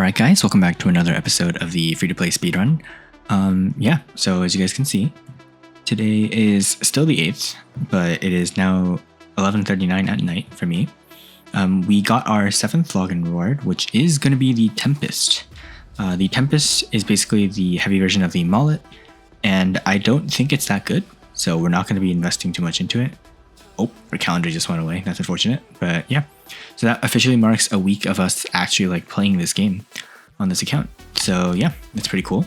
Alright guys, welcome back to another episode of the free-to-play speedrun. So as you guys can see, today is still the 8th, but it is now 11:39 at night for me. We got our 7th login reward, which is going to be the Tempest. The Tempest is basically the heavy version of the Mullet, and I don't think it's that good, so we're not going to be investing too much into it. Oh, our calendar just went away. That's unfortunate, but yeah. So that officially marks a week of us actually playing this game on this account. So yeah, it's pretty cool.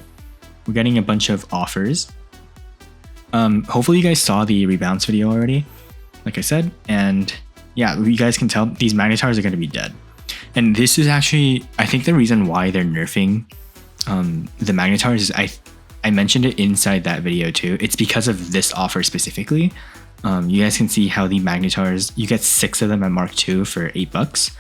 We're getting a bunch of offers. Hopefully you guys saw the rebounds video already, like I said, and yeah, you guys can tell these magnetars are going to be dead. And this is actually, I think the reason why they're nerfing the magnetars is I mentioned it inside that video too. It's because of this offer specifically. You guys can see how the magnetars, you get 6 of them at Mark II for $8.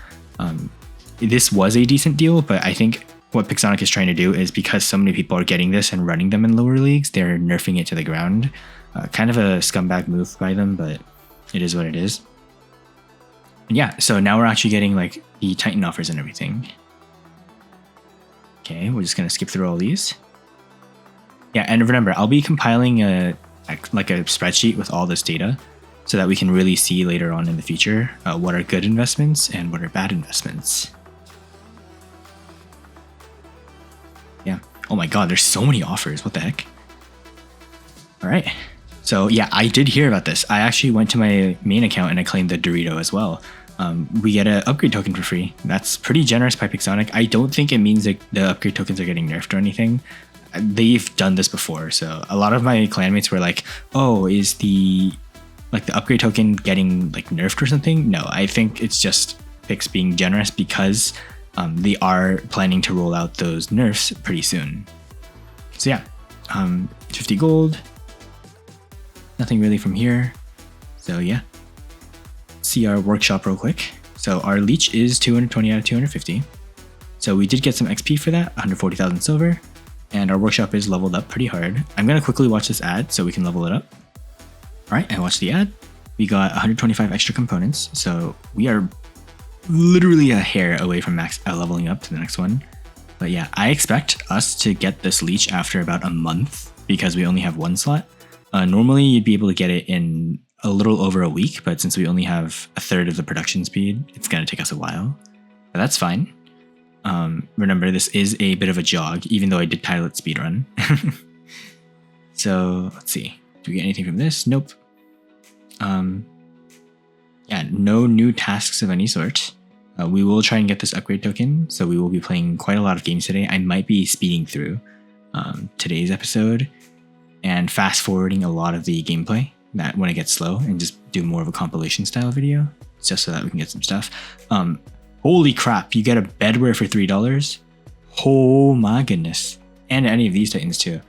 This was a decent deal, but I think what Pixonic is trying to do is because so many people are getting this and running them in lower leagues, they're nerfing it to the ground. Kind of a scumbag move by them, but it is what it is. And yeah, so now we're actually getting the Titan offers and everything. Okay, we're just gonna skip through all these. Yeah, and remember, I'll be compiling a spreadsheet with all this data so that we can really see later on in the future what are good investments and what are bad investments. Yeah. Oh my god, there's so many offers. What the heck? All right. So yeah, I did hear about this. I actually went to my main account and I claimed the Dorito as well. We get an upgrade token for free. That's pretty generous by Pixonic. I don't think it means that the upgrade tokens are getting nerfed or anything. They've done this before, so a lot of my clanmates were like, oh, is the upgrade token getting nerfed or something? No, I think it's just Pix being generous because they are planning to roll out those nerfs pretty soon. So yeah, 50 gold, nothing really from here. So yeah, see our workshop real quick. So our leech is 220 out of 250. So we did get some XP for that, 140,000 silver. And our workshop is leveled up pretty hard. I'm going to quickly watch this ad so we can level it up. All right, I watched the ad. We got 125 extra components. So we are literally a hair away from max leveling up to the next one. But yeah, I expect us to get this leech after about a month because we only have 1 slot. Normally you'd be able to get it in a little over a week, but since we only have a third of the production speed, it's going to take us a while. But that's fine. Remember, this is a bit of a jog, even though I did title it speedrun. So let's see. Do we get anything from this? Nope. Yeah, no new tasks of any sort. We will try and get this upgrade token, so we will be playing quite a lot of games today. I might be speeding through today's episode and fast forwarding a lot of the gameplay that when it gets slow and just do more of a compilation style video, just so that we can get some stuff. Holy crap, you get a bedware for $3. Oh my goodness. And any of these titans too.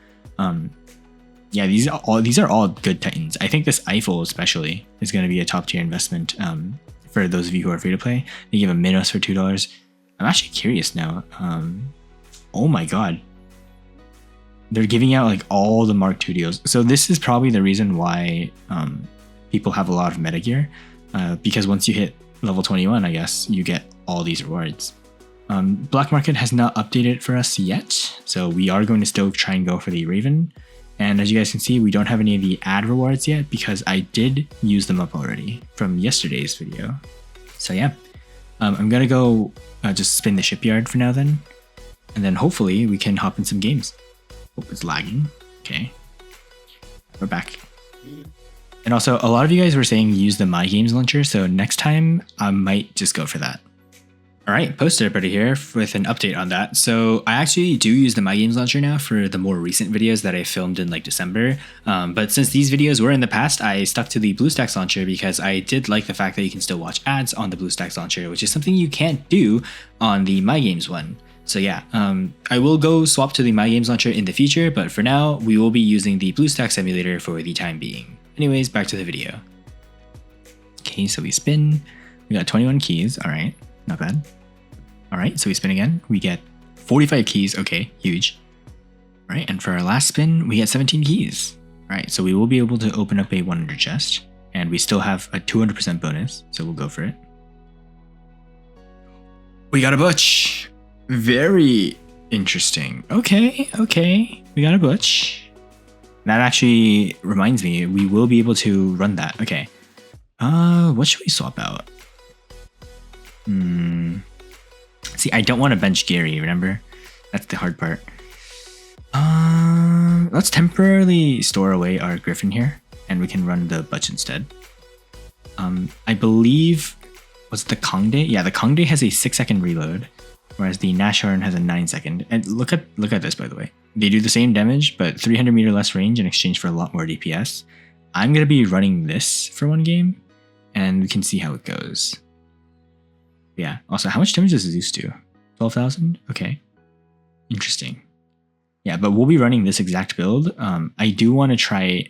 Yeah, these are all good titans. I think this Eiffel especially is going to be a top tier investment for those of you who are free to play. They give a Minos for $2. I'm actually curious now. Oh my god. They're giving out all the Mark II deals. So this is probably the reason why people have a lot of meta gear. Because once you hit level 21, I guess, you get all these rewards. Black market has not updated for us yet, so we are going to still try and go for the Raven. And as you guys can see, we don't have any of the ad rewards yet because I did use them up already from yesterday's video. So yeah, I'm gonna go just spin the shipyard for now then, and then hopefully we can hop in some games. Oh, it's lagging. Okay, we're back. And also, a lot of you guys were saying use the My Games launcher, so next time I might just go for that. Alright, Poster Everybody here with an update on that. So I actually do use the My Games launcher now for the more recent videos that I filmed in December. But since these videos were in the past, I stuck to the BlueStacks launcher because I did like the fact that you can still watch ads on the BlueStacks launcher, which is something you can't do on the My Games one. So yeah, I will go swap to the My Games launcher in the future, but for now, we will be using the BlueStacks emulator for the time being. Anyways, back to the video. Okay, so we spin. We got 21 keys. All right, not bad. All right, so we spin again. We get 45 keys. Okay, huge. All right, and for our last spin, we get 17 keys. All right, so we will be able to open up a 100 chest, and we still have a 200% bonus, so we'll go for it. We got a butch. Very interesting. Okay, okay. We got a butch. That actually reminds me, we will be able to run that. Okay. What should we swap out? See, I don't want to bench Gary, remember? That's the hard part. Let's temporarily store away our Griffin here, and we can run the butch instead. I believe, was it the Kongdae? Yeah, the Kongdae has a 6-second reload, whereas the Nashorn has a 9-second. And look at this, by the way. They do the same damage, but 300 meter less range in exchange for a lot more DPS. I'm gonna be running this for one game, and we can see how it goes. Yeah. Also, how much damage does Zeus do? 12,000? Okay. Interesting. Yeah, but we'll be running this exact build. I do want to try.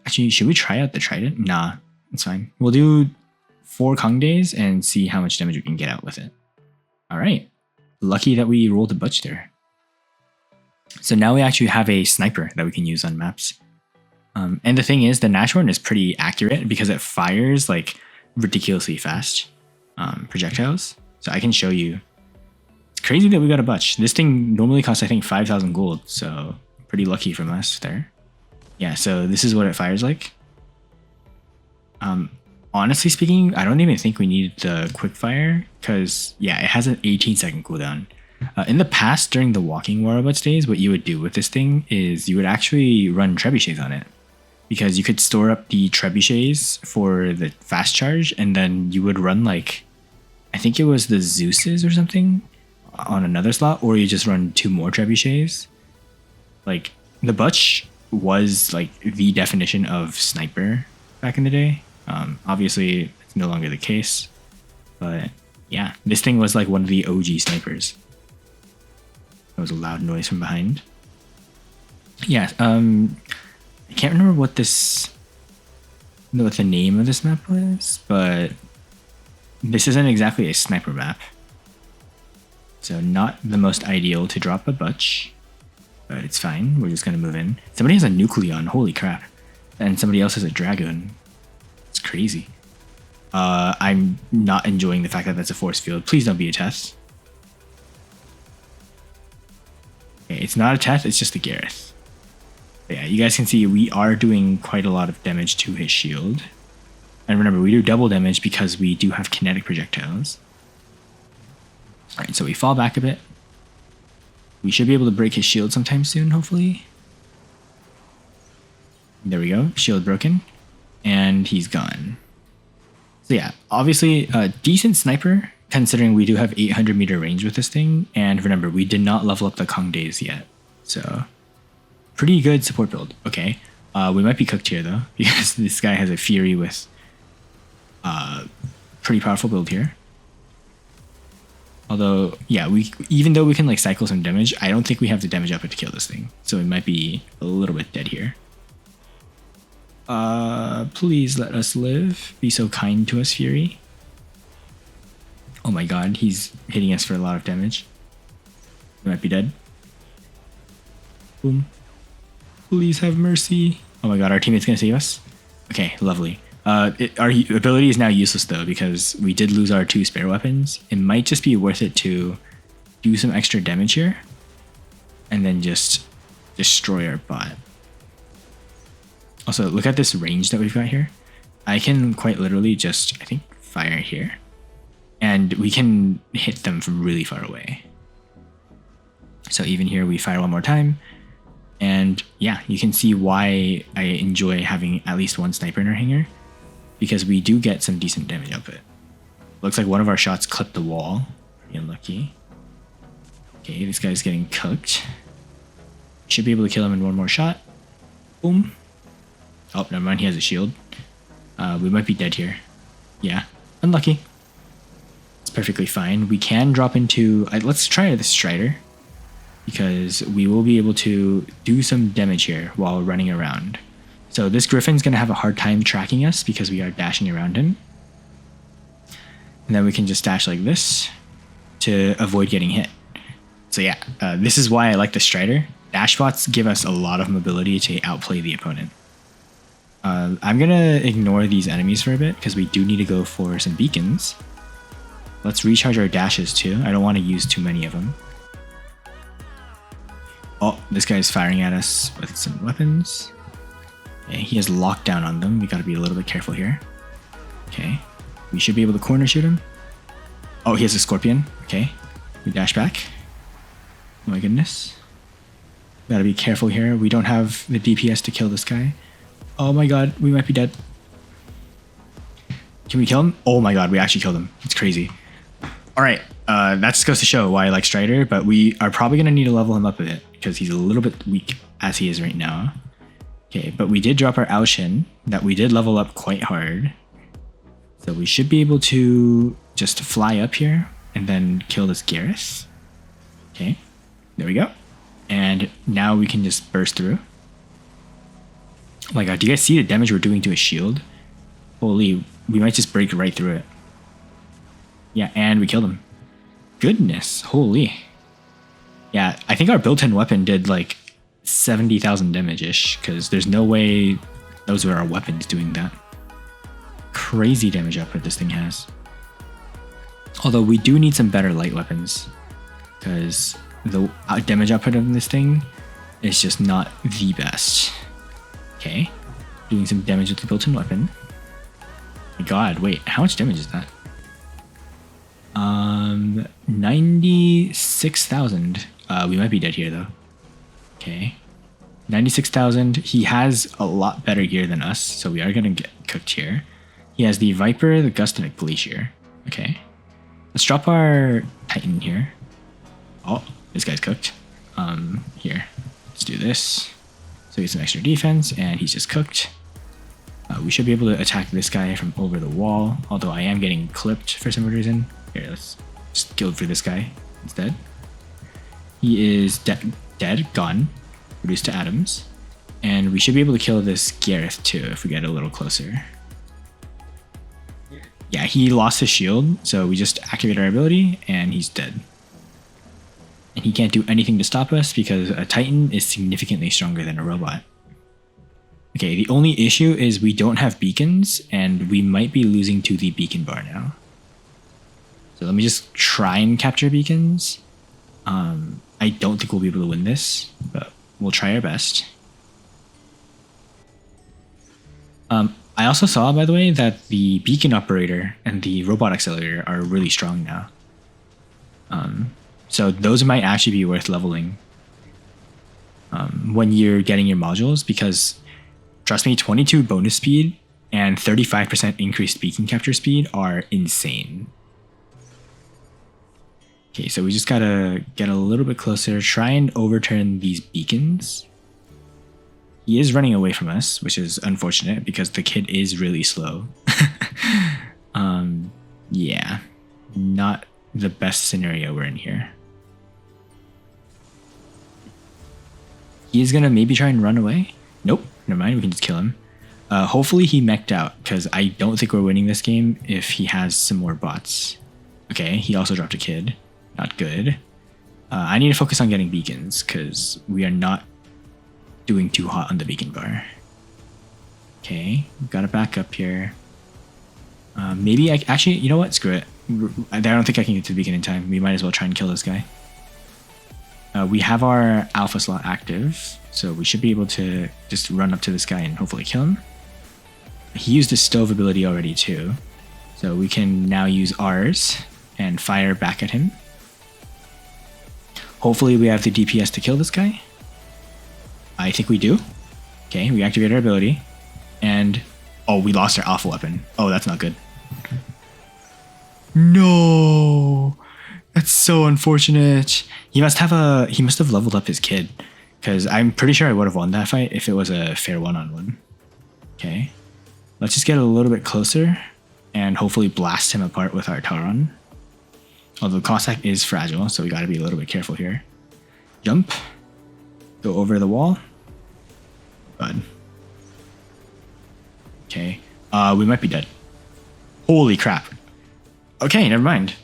Actually, should we try out the Trident? Nah, it's fine. We'll do 4 Kongdaes and see how much damage we can get out with it. All right. Lucky that we rolled a butch there. So now we actually have a sniper that we can use on maps. And the thing is, the Nashorn is pretty accurate because it fires like ridiculously fast projectiles. So I can show you. It's crazy that we got a butch. This thing normally costs, I think, 5,000 gold. So pretty lucky from us there. Yeah, so this is what it fires like. Honestly speaking, I don't even think we need the quick fire because, yeah, it has an 18-second cooldown. In the past, during the walking War Robots days, what you would do with this thing is you would actually run trebuchets on it because you could store up the trebuchets for the fast charge, and then you would run like, I think it was the Zeus's or something on another slot, or you just run 2 more trebuchets. Like, the butch was like the definition of sniper back in the day. Obviously, it's no longer the case, but yeah, this thing was like one of the OG snipers. That was a loud noise from behind. Yeah, I can't remember what the name of this map was, but this isn't exactly a sniper map. So not the most ideal to drop a butch, but it's fine. We're just gonna move in. Somebody has a Nucleon, holy crap. And somebody else has a Dragoon. It's crazy. I'm not enjoying the fact that that's a force field. Please don't be a Teth. Okay, it's not a Teth, it's just a Gareth. But yeah, you guys can see we are doing quite a lot of damage to his shield. And remember, we do double damage because we do have kinetic projectiles. Alright, so we fall back a bit. We should be able to break his shield sometime soon, hopefully. There we go, shield broken. And he's gone. So yeah, obviously a decent sniper, considering we do have 800 meter range with this thing. And remember, we did not level up the Kongdaes yet. So, pretty good support build. Okay, we might be cooked here though, because this guy has a Fury with pretty powerful build here. Although, yeah, even though we can like cycle some damage, I don't think we have the damage output to kill this thing. So we might be a little bit dead here. Please let us live. Be so kind to us, Fury. Oh my god, he's hitting us for a lot of damage. We might be dead. Boom. Please have mercy. Oh my god, our teammate's gonna save us? Okay, lovely. Our ability is now useless though because we did lose our 2 spare weapons. It might just be worth it to do some extra damage here and then just destroy our bot. Also, look at this range that we've got here. I can quite literally just, I think, fire here. And we can hit them from really far away. So even here, we fire one more time. And yeah, you can see why I enjoy having at least one sniper in our hangar. Because we do get some decent damage output. Looks like one of our shots clipped the wall. Pretty unlucky. Okay, this guy's getting cooked. Should be able to kill him in one more shot. Boom. Oh, never mind, he has a shield. We might be dead here. Yeah, unlucky. It's perfectly fine. We can drop into... let's try the Strider. Because we will be able to do some damage here while running around. So this Griffin's going to have a hard time tracking us because we are dashing around him. And then we can just dash like this to avoid getting hit. So yeah, this is why I like the Strider. Dash bots give us a lot of mobility to outplay the opponent. I'm going to ignore these enemies for a bit because we do need to go for some beacons. Let's recharge our dashes too. I don't want to use too many of them. Oh, this guy's firing at us with some weapons. Okay, he has lockdown on them. We gotta be a little bit careful here. Okay, we should be able to corner shoot him. Oh, he has a scorpion. Okay, we dash back. Oh my goodness. Gotta be careful here. We don't have the DPS to kill this guy. Oh my god, we might be dead. Can we kill him? Oh my god, we actually killed him. It's crazy. Alright, that just goes to show why I like Strider, but we are probably gonna need to level him up a bit because he's a little bit weak as he is right now. Okay, but we did drop our Aoshin that we did level up quite hard. So we should be able to just fly up here and then kill this Gareth. Okay, there we go. And now we can just burst through. Oh my god, do you guys see the damage we're doing to his shield? Holy, we might just break right through it. Yeah, and we killed him. Goodness, holy. Yeah, I think our built-in weapon did like 70,000 damage-ish, because there's no way those were our weapons doing that. Crazy damage output this thing has. Although we do need some better light weapons, because the damage output of this thing is just not the best. Okay, doing some damage with the built-in weapon. Oh my god, wait, how much damage is that? 96,000. We might be dead here though. Okay, 96,000. He has a lot better gear than us, so we are gonna get cooked here. He has the Viper, the Gust, and a Glacier. Okay, let's drop our Titan here. Oh, this guy's cooked. Here, let's do this. So he has some extra defense, and he's just cooked. We should be able to attack this guy from over the wall, although I am getting clipped for some reason. Here, let's just guild for this guy instead. He is dead, gone, reduced to atoms. And we should be able to kill this Gareth too if we get a little closer. Yeah, he lost his shield, so we just activate our ability and he's dead. And he can't do anything to stop us because a Titan is significantly stronger than a robot. Okay, the only issue is we don't have beacons and we might be losing to the beacon bar now. So let me just try and capture beacons. I don't think we'll be able to win this, but we'll try our best. I also saw, by the way, that the beacon operator and the robot accelerator are really strong now. So those might actually be worth leveling when you're getting your modules, because trust me, 22 bonus speed and 35% increased beacon capture speed are insane. Okay, so we just gotta get a little bit closer, try and overturn these beacons. He is running away from us, which is unfortunate because the kid is really slow. Yeah, not the best scenario we're in here. He is gonna maybe try and run away. Nope, never mind, we can just kill him. Hopefully he mech'd out, because I don't think we're winning this game if he has some more bots. Okay, he also dropped a kid. Not good. I need to focus on getting beacons, because we are not doing too hot on the beacon bar. Okay, we've got to back up here. Maybe I actually, you know what? Screw it. I don't think I can get to the beacon in time. We might as well try and kill this guy. We have our alpha slot active, so we should be able to just run up to this guy and hopefully kill him. He used his stove ability already too, so we can now use ours and fire back at him. Hopefully we have the DPS to kill this guy. I think we do. Okay, we activate our ability, and oh, we lost our alpha weapon. Oh, that's not good. No, that's so unfortunate. He must have leveled up his kid, because I'm pretty sure I would have won that fight if it was a fair one-on-one. Okay, let's just get a little bit closer and hopefully blast him apart with our Tauron. Although Cossack is fragile, so we got to be a little bit careful here. Jump, go over the wall. Good. Okay, we might be dead. Holy crap. Okay, never mind.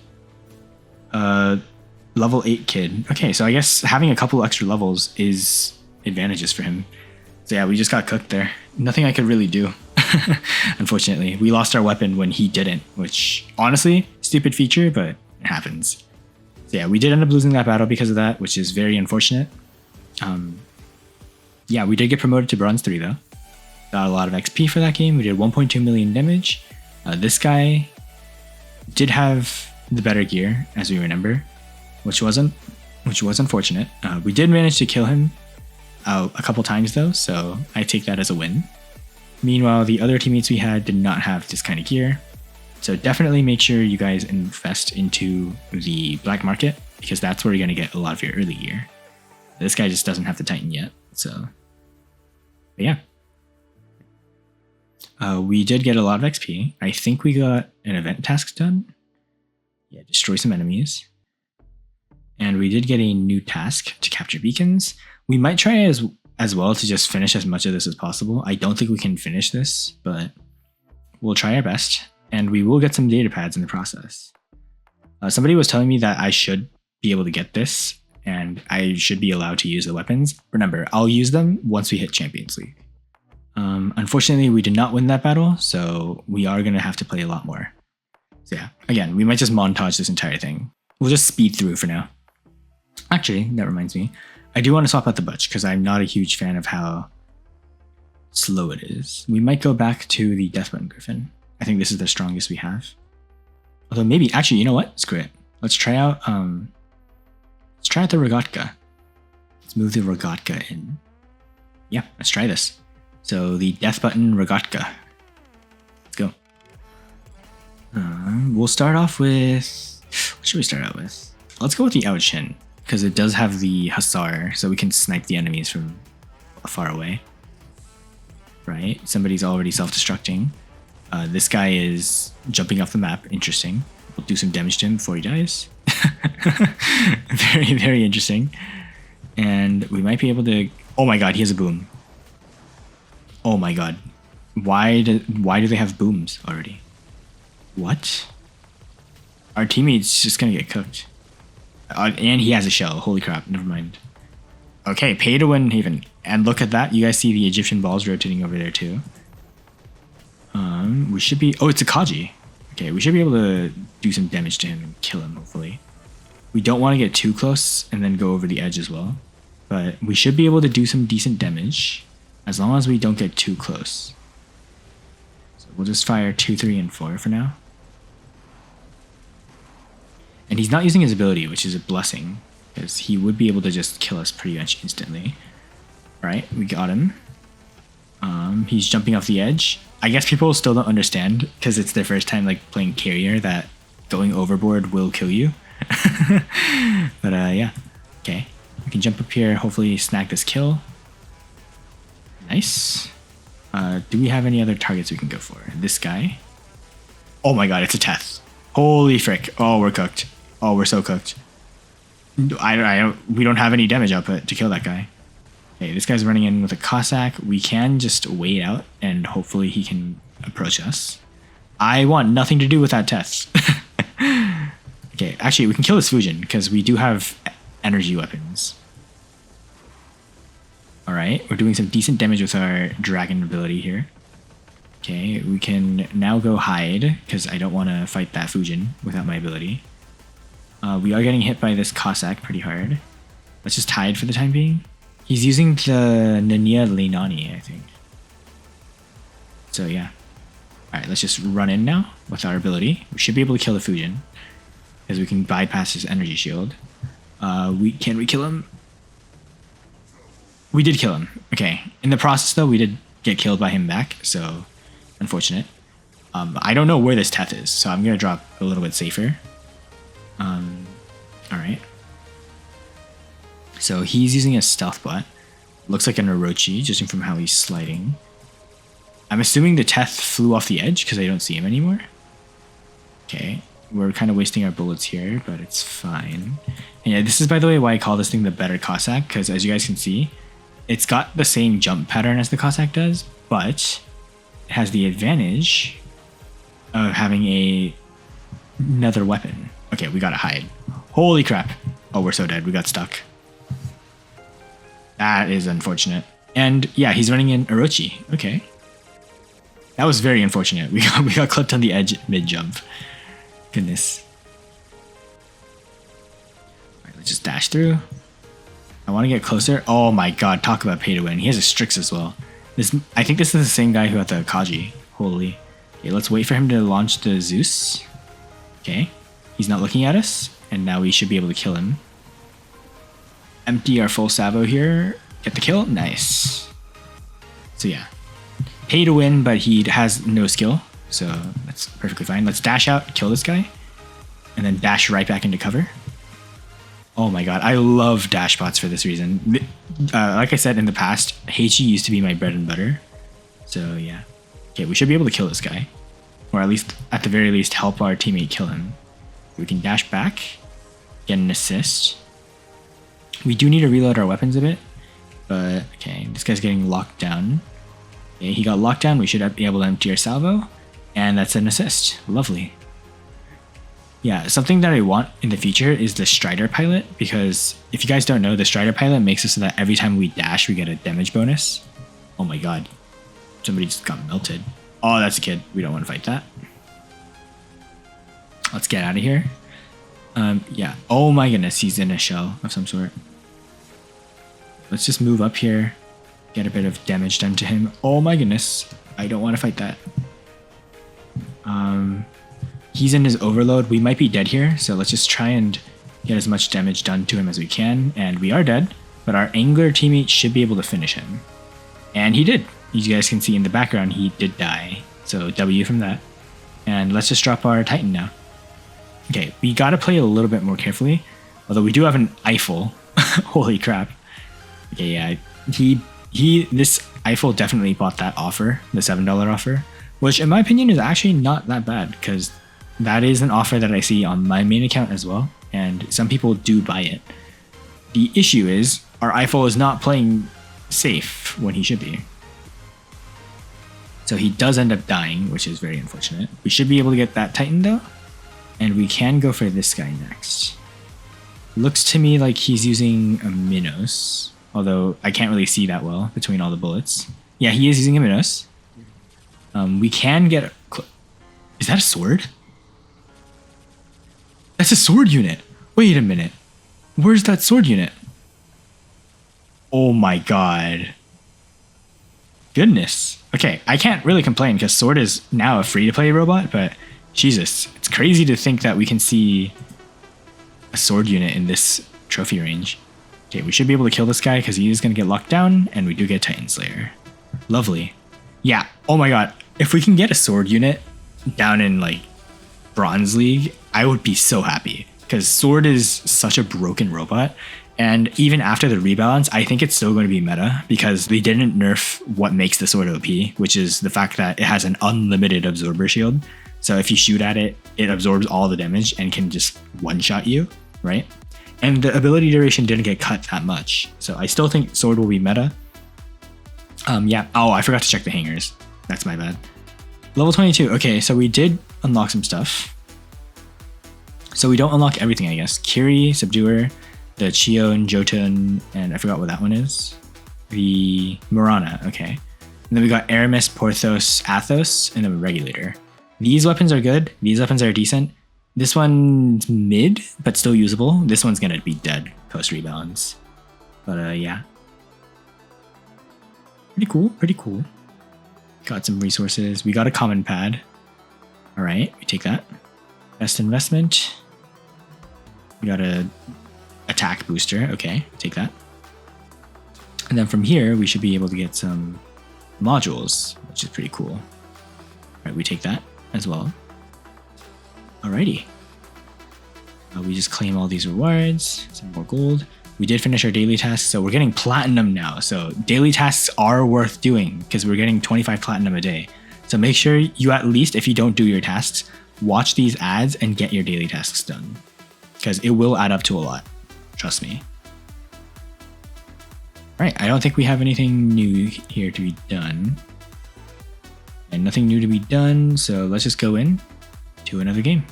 Level 8 kid. Okay, so I guess having a couple extra levels is advantageous for him. So yeah, we just got cooked there. Nothing I could really do. Unfortunately, we lost our weapon when he didn't, which honestly Stupid feature, but it happens. So yeah, we did end up losing that battle because of that, which is very unfortunate. Yeah, we did get promoted to Bronze 3 though. Got a lot of XP for that game. We did 1.2 million damage. This guy did have the better gear, as we remember, which was unfortunate. We did manage to kill him a couple times though, so I take that as a win. Meanwhile, the other teammates we had did not have this kind of gear. So definitely make sure you guys invest into the black market, because that's where you're going to get a lot of your early gear. This guy just doesn't have the Titan yet, so but yeah. We did get a lot of XP. I think we got an event task done. Yeah, destroy some enemies. And we did get a new task to capture beacons. We might try as well to just finish as much of this as possible. I don't think we can finish this, but we'll try our best. And we will get some data pads in the process. Somebody was telling me that I should be able to get this, and I should be allowed to use the weapons. Remember, I'll use them once we hit Champions League. Unfortunately, we did not win that battle, so we are going to have to play a lot more. So yeah, again, we might just montage this entire thing. We'll just speed through for now. Actually, that reminds me. I do want to swap out the Butch, because I'm not a huge fan of how slow it is. We might go back to the Death Button Griffin. I think this is the strongest we have. Although maybe, actually, you know what? Screw it. Let's try out the Rogatka. Let's move the Rogatka in. Yeah, let's try this. So the Death Button Rogatka. Let's go. We'll start off with... What should we start out with? Let's go with the Ouchin, because it does have the Hussar, so we can snipe the enemies from far away. Right? Somebody's already self-destructing. This guy is jumping off the map. Interesting. We'll do some damage to him before he dies. Very, very interesting. And we might be able to... Oh my god, he has a boom. Oh my god. Why do they have booms already? What? Our teammate's just gonna get cooked. And he has a shell. Holy crap, never mind. Okay, pay to win Haven. And look at that. You guys see the Egyptian balls rotating over there too. We should be... Oh, it's a Kaji. Okay, we should be able to do some damage to him and kill him, hopefully. We don't want to get too close and then go over the edge as well. But we should be able to do some decent damage as long as we don't get too close. So we'll just fire 2, 3, and 4 for now. And he's not using his ability, which is a blessing, because he would be able to just kill us pretty much instantly. Alright, we got him. He's jumping off the edge. I guess people still don't understand, because it's their first time like playing carrier, that going overboard will kill you. But yeah. Okay. We can jump up here, hopefully snag this kill. Nice. Do we have any other targets we can go for? This guy? Oh my god, it's a Teth. Holy frick. Oh, we're cooked. Oh, we're so cooked. We don't have any damage output to kill that guy. Okay, this guy's running in with a Cossack. We can just wait out and hopefully he can approach us. I want nothing to do with that Teth. Okay, actually we can kill this Fujin because we do have energy weapons. Alright, we're doing some decent damage with our dragon ability here. Okay, we can now go hide because I don't want to fight that Fujin without my ability. We are getting hit by this Cossack pretty hard. Let's just hide for the time being. He's using the Nania Leinani, I think. So yeah. Alright, let's just run in now with our ability. We should be able to kill the Fujin, because we can bypass his energy shield. Can we kill him? We did kill him. Okay. In the process though, we did get killed by him back, so unfortunate. I don't know where this Teth is, so I'm gonna drop a little bit safer. Alright. So he's using a stealth bot. Looks like an Orochi, judging from how he's sliding. I'm assuming the Teth flew off the edge because I don't see him anymore. Okay. We're kind of wasting our bullets here, but it's fine. And yeah, this is by the way why I call this thing the better Cossack, because as you guys can see, it's got the same jump pattern as the Cossack does, but it has the advantage of having another weapon. Okay, we gotta hide. Holy crap. Oh, we're so dead. We got stuck. That is unfortunate. And yeah, he's running in Orochi. Okay. That was very unfortunate. We got clipped on the edge mid-jump. Goodness. Alright, let's just dash through. I want to get closer. Oh my god, talk about pay to win. He has a Strix as well. I think this is the same guy who had the Kaji. Holy. Okay, let's wait for him to launch the Zeus. Okay. He's not looking at us. And now we should be able to kill him. Empty our full salvo here. Get the kill. Nice. So yeah. Pay to win, but he has no skill. So that's perfectly fine. Let's dash out, kill this guy. And then dash right back into cover. Oh my god, I love dash bots for this reason. Like I said in the past, HE used to be my bread and butter. So yeah. Okay, we should be able to kill this guy. Or at the very least, help our teammate kill him. We can dash back, get an assist. We do need to reload our weapons a bit. But, okay, this guy's getting locked down. Okay, he got locked down, we should be able to empty our salvo. And that's an assist. Lovely. Yeah, something that I want in the future is the Strider pilot, because if you guys don't know, the Strider pilot makes it so that every time we dash, we get a damage bonus. Oh my god. Somebody just got melted. Oh, that's a kid. We don't want to fight that. Let's get out of here. Yeah. Oh my goodness, he's in a shell of some sort. Let's just move up here, get a bit of damage done to him. Oh my goodness, I don't want to fight that. He's in his overload. We might be dead here, so let's just try and get as much damage done to him as we can. And we are dead, but our angler teammate should be able to finish him. And he did. You guys can see in the background, he did die. So W from that. And let's just drop our Titan now. Okay, we gotta play a little bit more carefully. Although we do have an Eiffel. Holy crap. Okay, yeah. This Eiffel definitely bought that offer, the $7 offer. Which in my opinion is actually not that bad, because that is an offer that I see on my main account as well, and some people do buy it. The issue is, our Eiffel is not playing safe when he should be. So he does end up dying, which is very unfortunate. We should be able to get that Titan though, and we can go for this guy next. Looks to me like he's using a Minos, although I can't really see that well between all the bullets. Yeah, he is using a Minos. We can get... Is that a sword? That's a sword unit. Wait a minute. Where's that sword unit? Oh my god. Goodness. Okay, I can't really complain because sword is now a free-to-play robot, but Jesus, it's crazy to think that we can see a sword unit in this trophy range. Okay, we should be able to kill this guy because he is going to get locked down, and we do get Titan Slayer. Lovely. Yeah, oh my god. If we can get a sword unit down in like Bronze League, I would be so happy because sword is such a broken robot. And even after the rebalance, I think it's still going to be meta because they didn't nerf what makes the sword OP, which is the fact that it has an unlimited absorber shield. So if you shoot at it, it absorbs all the damage and can just one-shot you, right? And the ability duration didn't get cut that much. So I still think sword will be meta. Yeah. Oh, I forgot to check the hangers. That's my bad. Level 22. Okay, so we did unlock some stuff. So we don't unlock everything, I guess. Kiri, Subduer, the Chion, Jotun, and I forgot what that one is. The Murana, okay. And then we got Aramis, Porthos, Athos, and then Regulator. These weapons are good. These weapons are decent. This one's mid, but still usable. This one's gonna be dead post-rebalance. But yeah. Pretty cool, pretty cool. Got some resources. We got a common pad. All right, we take that. Best investment. We got a attack booster. Okay, take that. And then from here, we should be able to get some modules, which is pretty cool. All right, we take that as well. Alrighty. We just claim all these rewards, some more gold. We did finish our daily tasks, so we're getting platinum now. So daily tasks are worth doing because we're getting 25 platinum a day. So make sure you at least, if you don't do your tasks, watch these ads and get your daily tasks done because it will add up to a lot. Trust me. All right, I don't think we have anything new here to be done. And nothing new to be done, so let's just go in to another game.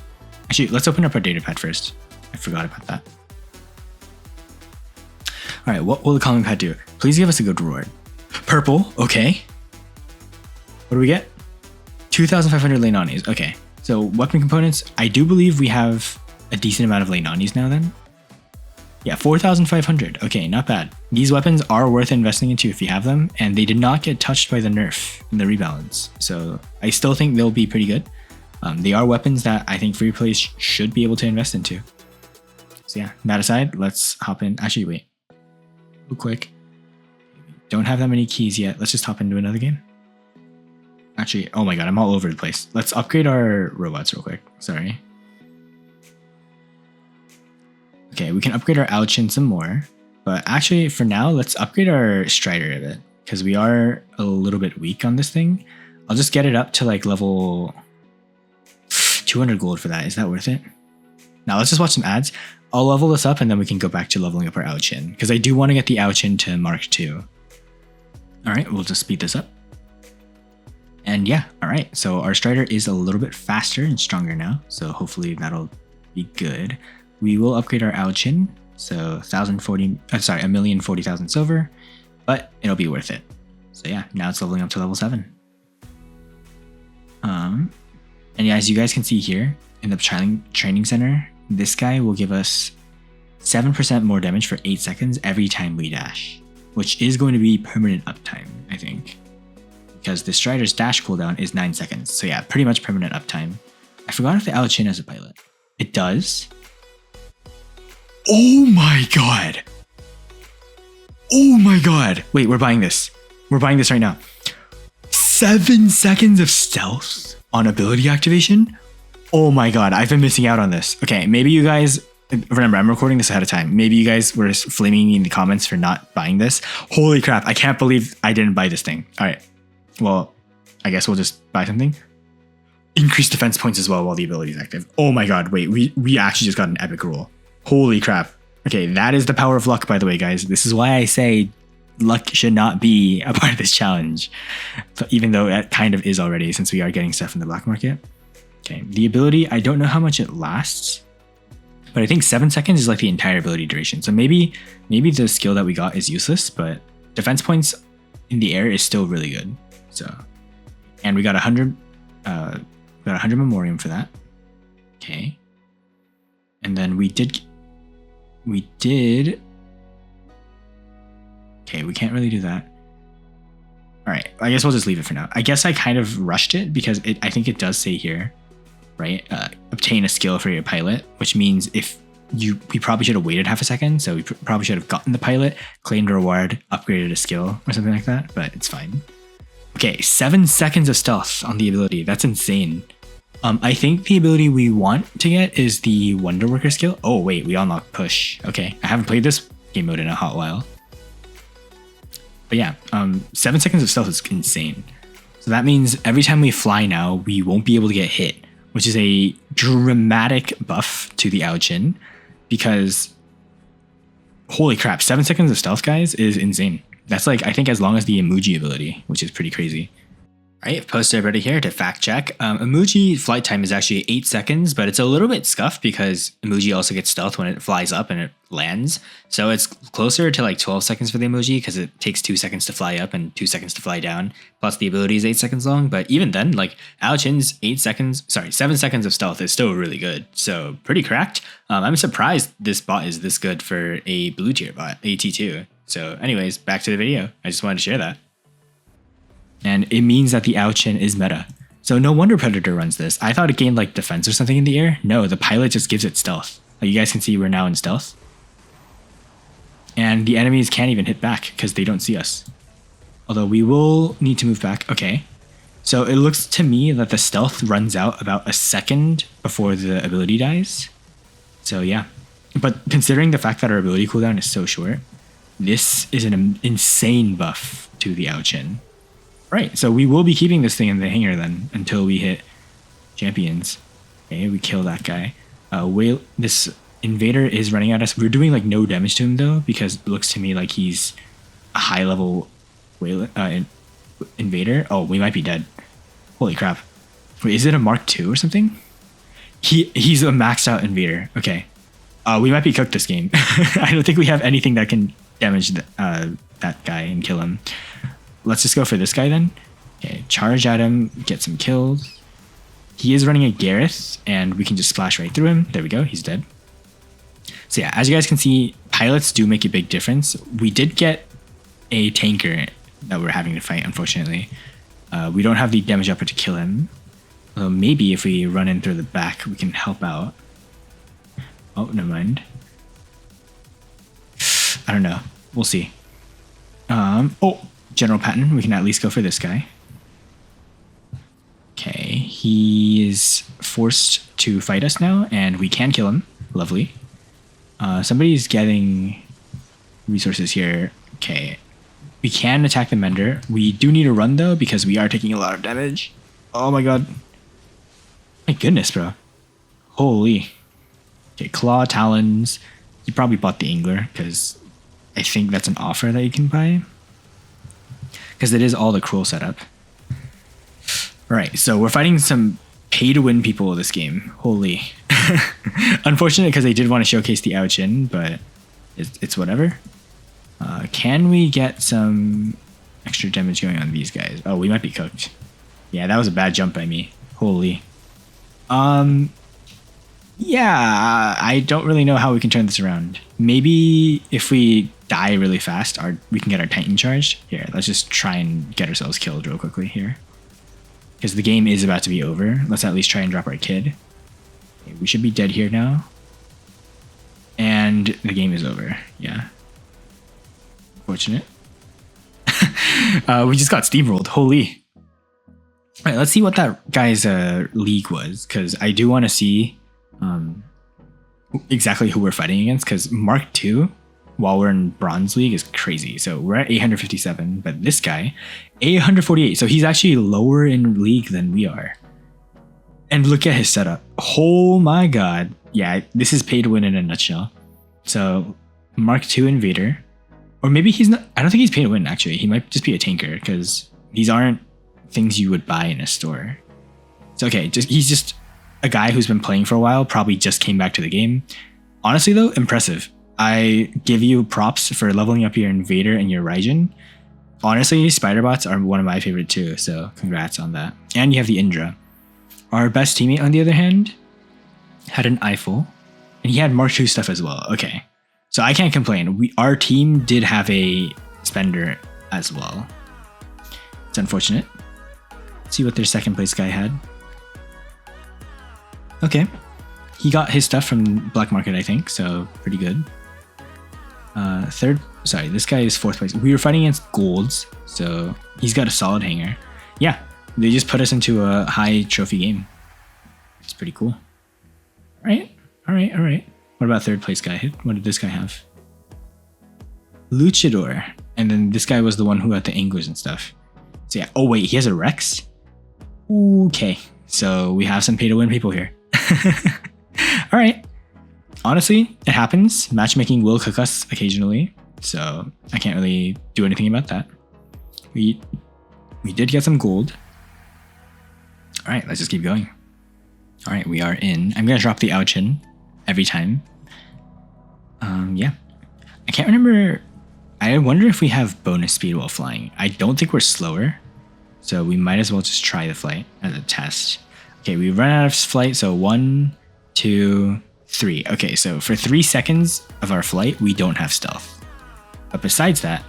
Actually, let's open up our data pad first. I forgot about that. All right, what will the calling pad do? Please give us a good reward. Purple, okay. What do we get? 2,500 Lenanis. Okay, So weapon components, I do believe we have a decent amount of Leinanis now then. Yeah, 4,500. Okay, not bad. These weapons are worth investing into if you have them, and they did not get touched by the nerf in the rebalance. So I still think they'll be pretty good. They are weapons that I think free players should be able to invest into. So yeah, that aside, let's hop in. Actually, wait. Real quick. Don't have that many keys yet. Let's just hop into another game. Actually, oh my god, I'm all over the place. Let's upgrade our robots real quick. Sorry. Okay, we can upgrade our Alchin some more. But actually, for now, let's upgrade our Strider a bit. Because we are a little bit weak on this thing. I'll just get it up to like level 200 gold for that. Is that worth it? Now let's just watch some ads. I'll level this up and then we can go back to leveling up our Alchin. Because I do want to get the Alchin to Mark 2. Alright, we'll just speed this up. And yeah, alright. So our Strider is a little bit faster and stronger now. So hopefully that'll be good. We will upgrade our Alchin. So 1,040,000 silver. But it'll be worth it. So yeah, now it's leveling up to level 7. And yeah, as you guys can see here in the training center, this guy will give us 7% more damage for 8 seconds every time we dash, which is going to be permanent uptime, I think, because the Strider's dash cooldown is 9 seconds. So yeah, pretty much permanent uptime. I forgot if the Alchin has a pilot. It does. Oh my god. Oh my god. Wait, we're buying this. We're buying this right now. 7 seconds of stealth on ability activation? Oh my god, I've been missing out on this. Okay, maybe you guys, remember I'm recording this ahead of time. Maybe you guys were flaming me in the comments for not buying this. Holy crap, I can't believe I didn't buy this thing. All right, well, I guess we'll just buy something. Increase defense points as well while the ability is active. Oh my god, wait, we actually just got an epic roll. Holy crap. Okay, that is the power of luck, by the way, guys. This is why I say luck should not be a part of this challenge. But even though it kind of is already, since we are getting stuff in the black market. Okay, the ability, I don't know how much it lasts, but I think 7 seconds is like the entire ability duration. So maybe the skill that we got is useless, but defense points in the air is still really good. So, and we got 100 memoriam for that. Okay, and then we did. Okay, we can't really do that. All right, I guess we'll just leave it for now. I guess I kind of rushed it because I think it does say here, right? Obtain a skill for your pilot, which means we probably should have waited half a second. So we probably should have gotten the pilot, claimed a reward, upgraded a skill or something like that, but it's fine. Okay, 7 seconds of stealth on the ability. That's insane. I think the ability we want to get is the Wonder Worker skill. Oh wait, we unlock push. Okay, I haven't played this game mode in a hot while. But yeah, 7 seconds of stealth is insane. So that means every time we fly now, we won't be able to get hit, which is a dramatic buff to the Alchin, because holy crap, 7 seconds of stealth, guys, is insane. That's like, I think as long as the emoji ability, which is pretty crazy. All right, posted everybody here to fact check. Emoji flight time is actually 8 seconds, but it's a little bit scuffed because emoji also gets stealth when it flies up and it lands. So it's closer to like 12 seconds for the emoji because it takes 2 seconds to fly up and 2 seconds to fly down. Plus the ability is 8 seconds long. But even then, like Alchin's 7 seconds of stealth is still really good. So pretty cracked. I'm surprised this bot is this good for a blue tier bot, AT2. So anyways, back to the video. I just wanted to share that. And it means that the Alchin is meta. So no wonder Predator runs this. I thought it gained like defense or something in the air. No, the pilot just gives it stealth. Like you guys can see, we're now in stealth. And the enemies can't even hit back because they don't see us. Although we will need to move back. Okay. So it looks to me that the stealth runs out about a second before the ability dies. So yeah. But considering the fact that our ability cooldown is so short, this is an insane buff to the Alchin. Right, so we will be keeping this thing in the hangar then until we hit champions. Okay, we kill that guy. This invader is running at us. We're doing like no damage to him though, because it looks to me like he's a high level invader. Oh, we might be dead. Holy crap. Wait, is it a Mark II or something? He's a maxed out invader. Okay. We might be cooked this game. I don't think we have anything that can damage that guy and kill him. Let's just go for this guy then. Okay, charge at him, get some kills. He is running a Gareth, and we can just splash right through him. There we go. He's dead. So yeah, as you guys can see, pilots do make a big difference. We did get a tanker that we're having to fight, unfortunately. We don't have the damage upper to kill him. Although maybe if we run in through the back, we can help out. Oh, never mind. I don't know. We'll see. Oh, General Patton. We can at least go for this guy. Okay, he is forced to fight us now, and we can kill him. Lovely. Somebody's getting resources here. Okay, we can attack the Mender. We do need to run though, because we are taking a lot of damage. Oh my god. My goodness, bro. Holy. Okay, Claw, Talons. You probably bought the Angler, because I think that's an offer that you can buy. Because it is all the Cruel setup. Alright, so we're fighting some pay-to-win people this game. Holy. Unfortunate, because they did want to showcase the Ouchin, but it's whatever. Can we get some extra damage going on these guys? Oh, we might be cooked. Yeah, that was a bad jump by me. Holy. Yeah, I don't really know how we can turn this around. Maybe if we die really fast, we can get our Titan charged. Here, let's just try and get ourselves killed real quickly here. Because the game is about to be over. Let's at least try and drop our kid. Okay, we should be dead here now. And the game is over. Yeah. Unfortunate. We just got steamrolled. Holy. Alright, let's see what that guy's league was. Because I do want to see exactly who we're fighting against. Because Mark II, while we're in Bronze League, is crazy. So we're at 857. But this guy, 848. So he's actually lower in league than we are. And look at his setup. Oh my god. Yeah, this is pay to win in a nutshell. So Mark II Invader. Or maybe he's not. I don't think he's pay to win, actually. He might just be a tanker, because these aren't things you would buy in a store. So okay, he's just a guy who's been playing for a while, probably just came back to the game. Honestly though, impressive. I give you props for leveling up your Invader and your Raijin. Honestly, Spider Bots are one of my favorite too, so congrats on that. And you have the Indra. Our best teammate, on the other hand, had an Eiffel, and he had Mark II stuff as well. Okay, so I can't complain. Our team did have a Spender as well. It's unfortunate. Let's see what their second place guy had. Okay, he got his stuff from Black Market, I think, so pretty good. This guy is fourth place. We were fighting against Golds, so he's got a solid hanger. Yeah, they just put us into a high trophy game. It's pretty cool. All right. What about third place guy? What did this guy have? Luchador. And then this guy was the one who had the anglers and stuff. So yeah. Oh wait, he has a Rex? Okay. So we have some pay to win people here. All right. Honestly, it happens. Matchmaking will cook us occasionally. So I can't really do anything about that. We did get some gold. All right, let's just keep going. All right, we are in. I'm going to drop the Ouchin every time. Yeah. I can't remember. I wonder if we have bonus speed while flying. I don't think we're slower. So we might as well just try the flight as a test. Okay, we run out of flight. So 1, 2, 3. Okay, so for 3 seconds of our flight, we don't have stealth. But besides that,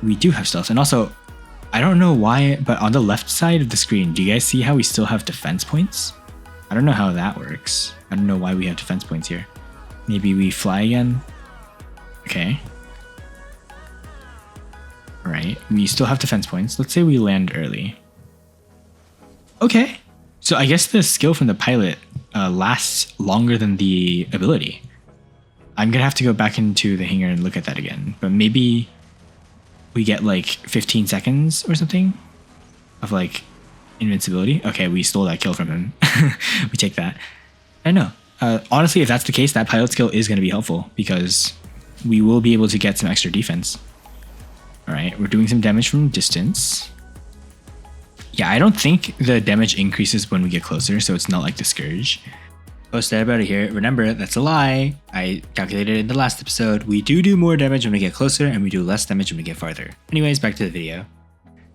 we do have stealth. And also, I don't know why, but on the left side of the screen, do you guys see how we still have defense points? I don't know how that works. I don't know why we have defense points here. Maybe we fly again? Okay. Alright, we still have defense points. Let's say we land early. Okay. So I guess the skill from the pilot lasts longer than the ability. I'm gonna have to go back into the hangar and look at that again. But maybe we get like 15 seconds or something of like invincibility. Okay, we stole that kill from him. We take that. I don't know. Honestly, if that's the case, that pilot skill is going to be helpful because we will be able to get some extra defense. All right, we're doing some damage from distance. Yeah, I don't think the damage increases when we get closer, so it's not like the Scourge. Posted about it here. Remember, that's a lie. I calculated it in the last episode. We do more damage when we get closer, and we do less damage when we get farther. Anyways, back to the video.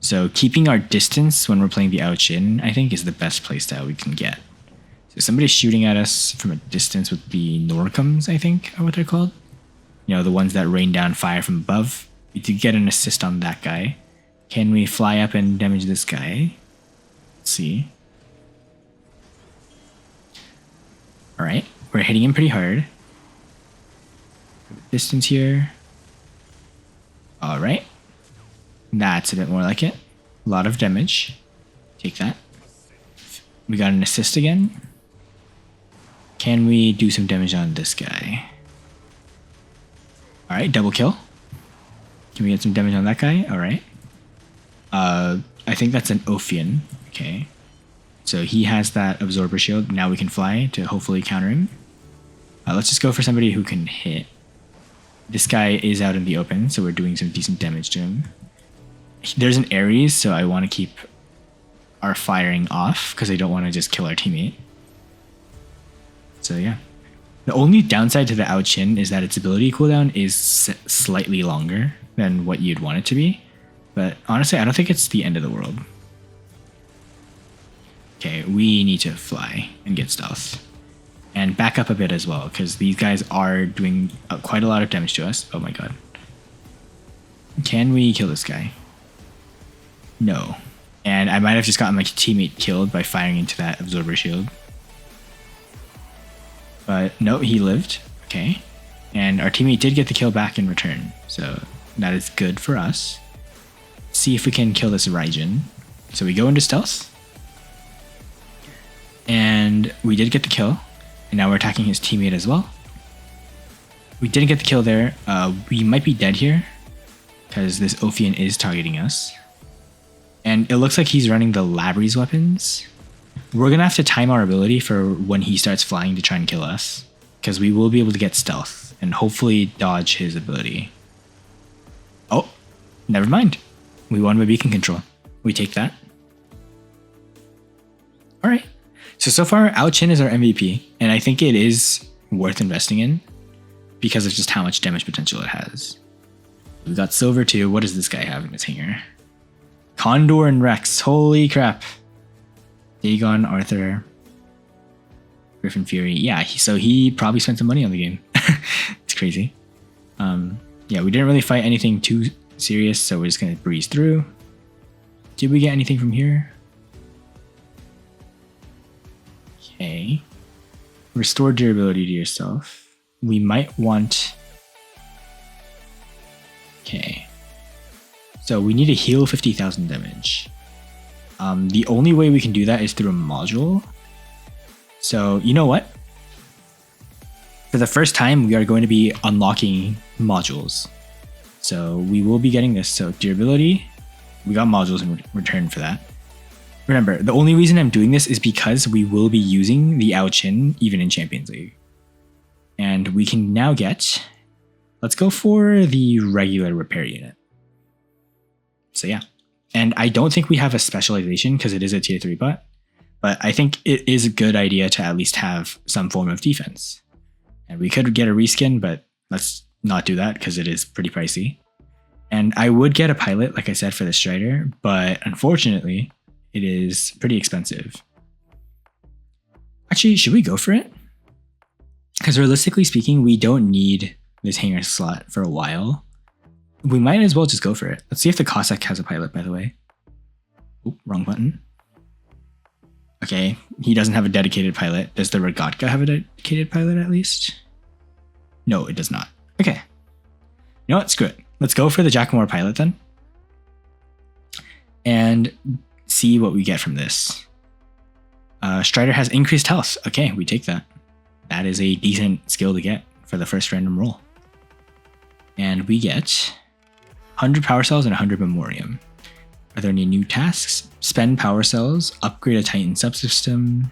So keeping our distance when we're playing the Ouchin, I think, is the best playstyle we can get. So somebody's shooting at us from a distance with the Norcoms, I think, are what they're called. You know, the ones that rain down fire from above. We did get an assist on that guy. Can we fly up and damage this guy? Let's see. Alright, we're hitting him pretty hard. Distance here. Alright. That's a bit more like it. A lot of damage. Take that. We got an assist again. Can we do some damage on this guy? Alright, double kill. Can we get some damage on that guy? Alright. I think that's an Ophion. Okay. So he has that absorber shield. Now we can fly to hopefully counter him. Let's just go for somebody who can hit. This guy is out in the open, so we're doing some decent damage to him. There's an Ares, so I want to keep our firing off because I don't want to just kill our teammate. So yeah. The only downside to the Ouchin is that its ability cooldown is slightly longer than what you'd want it to be. But honestly, I don't think it's the end of the world. Okay, we need to fly and get stealth. And back up a bit as well, because these guys are doing quite a lot of damage to us. Oh my god. Can we kill this guy? No. And I might have just gotten my teammate killed by firing into that absorber shield. But no, he lived. Okay. And our teammate did get the kill back in return. So that is good for us. See if we can kill this Raijin. So we go into stealth. And we did get the kill. And now we're attacking his teammate as well. We didn't get the kill there. We might be dead here. Because this Ophion is targeting us. And it looks like he's running the Labrys weapons. We're going to have to time our ability for when he starts flying to try and kill us. Because we will be able to get stealth. And hopefully dodge his ability. Oh, never mind. We won by beacon control. We take that. Alright. So far, Ouchin is our MVP, and I think it is worth investing in because of just how much damage potential it has. We got Silver too. What does this guy have in his hanger? Condor and Rex. Holy crap. Dagon, Arthur, Griffin Fury. Yeah, so he probably spent some money on the game. It's crazy. Yeah, we didn't really fight anything too serious, so we're just going to breeze through. Did we get anything from here? Okay. Restore durability to yourself. We might want... Okay. So we need to heal 50,000 damage. The only way we can do that is through a module. So, you know what? For the first time, we are going to be unlocking modules. So we will be getting this. So durability, we got modules in return for that. Remember, the only reason I'm doing this is because we will be using the Ouchin even in Champions League. And we can now get... Let's go for the regular repair unit. So yeah. And I don't think we have a specialization because it is a tier 3 bot. But I think it is a good idea to at least have some form of defense. And we could get a reskin, but let's not do that because it is pretty pricey. And I would get a pilot, like I said, for the Strider, but unfortunately, it is pretty expensive. Actually, should we go for it? Because realistically speaking, we don't need this hangar slot for a while. We might as well just go for it. Let's see if the Cossack has a pilot, by the way. Oop, wrong button. Okay, he doesn't have a dedicated pilot. Does the Rogatka have a dedicated pilot at least? No, it does not. Okay. You know what? Screw it. Let's go for the Jackamore pilot then. And see what we get from this. Strider has increased health. Okay, we take that. That is a decent skill to get for the first random roll. And we get 100 power cells and 100 memoriam. Are there any new tasks? Spend power cells, upgrade a Titan subsystem.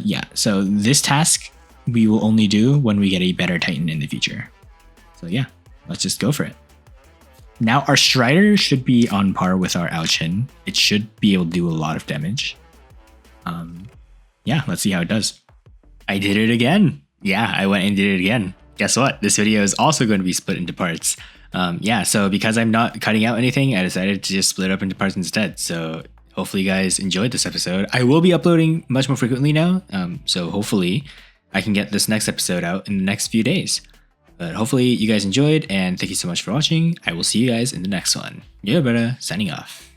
Yeah, so this task we will only do when we get a better Titan in the future. So yeah, let's just go for it. Now our Strider should be on par with our Ouchin. It should be able to do a lot of damage. Yeah, let's see how it does. I did it again. Yeah, I went and did it again. Guess what? This video is also going to be split into parts. Yeah, so because I'm not cutting out anything, I decided to just split it up into parts instead. So hopefully you guys enjoyed this episode. I will be uploading much more frequently now. So hopefully I can get this next episode out in the next few days. But hopefully you guys enjoyed, and thank you so much for watching. I will see you guys in the next one. Yeah, brother, signing off.